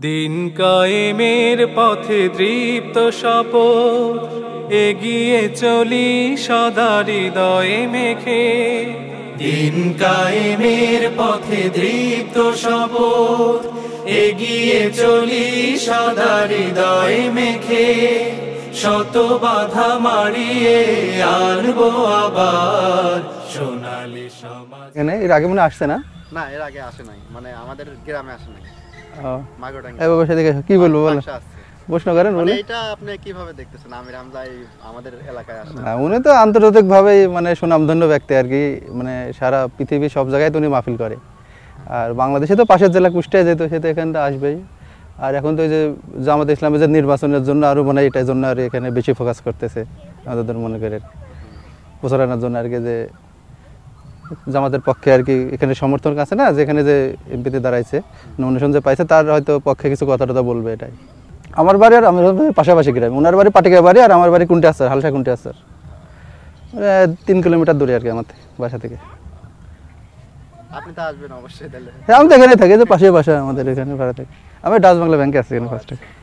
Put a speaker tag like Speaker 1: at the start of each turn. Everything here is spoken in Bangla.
Speaker 1: দিন কায়েমের পথে দৃপ্ত শপথ, এগিয়ে চলি সদা হৃদয়ে মেখে। দিন কায়েমের পথে দৃপ্ত শপথ, এগিয়ে চলি সদা হৃদয়ে মেখে। শত বাধা মারিয়ে আনবো আবার সোনালী সমাজ।
Speaker 2: এখানে এর আগে মনে আসছে না?
Speaker 3: না, এর আগে আসে নাই, মানে আমাদের গ্রামে আসে নাই।
Speaker 2: কি বলবো বলো, প্রশ্ন করেন বলে।
Speaker 3: এটা আপনি কিভাবে দেখতেছেন? আমির হামজা আমাদের এলাকায় আসে না?
Speaker 2: উনি তো আন্তর্জাতিক ভাবে মানে সুনামধন্য ব্যক্তি আর কি, মানে সারা পৃথিবী সব জায়গায় তো উনি মাহফিল করে। আর বাংলাদেশে তো পাশের জেলা কুষ্টিয়া যেত, সে তো এখানটা আসবেই। আর এখন তো এই যে জামাত ইসলামের যে নির্বাচনের জন্য আরো মানে এটার জন্য আর এখানে বেশি ফোকাস করতেছে আমাদের মনে করে প্রচারণার জন্য আর কি, যে জামাতের পক্ষে আর কি এখানে সমর্থন আছে না, যেখানে যে এমপিতে দাঁড়াইছে নমিনেশন যে পাইছে তার হয়তো পক্ষে কিছু কথা টথা বলবে। এটাই আমার বাড়ি আর আমার পাশাপাশি গ্রাম, ওনার বাড়ি পাটিকা বাড়ি আর আমার বাড়ি কুন্টে আসার, হালসা কুন্টে আসার, 3 কিলোমিটার দূরে আর কি আমার বাসা থেকে।
Speaker 3: আপনি তো আসবেন অবশ্যই তাহলে?
Speaker 2: হ্যাঁ, আমি তো এখানে থাকি, যে পাশে বাসা আমাদের এখানে ভাড়া থেকে। আমি ডাচ বাংলা ব্যাংকে আছি এখানে ফার্স্টে।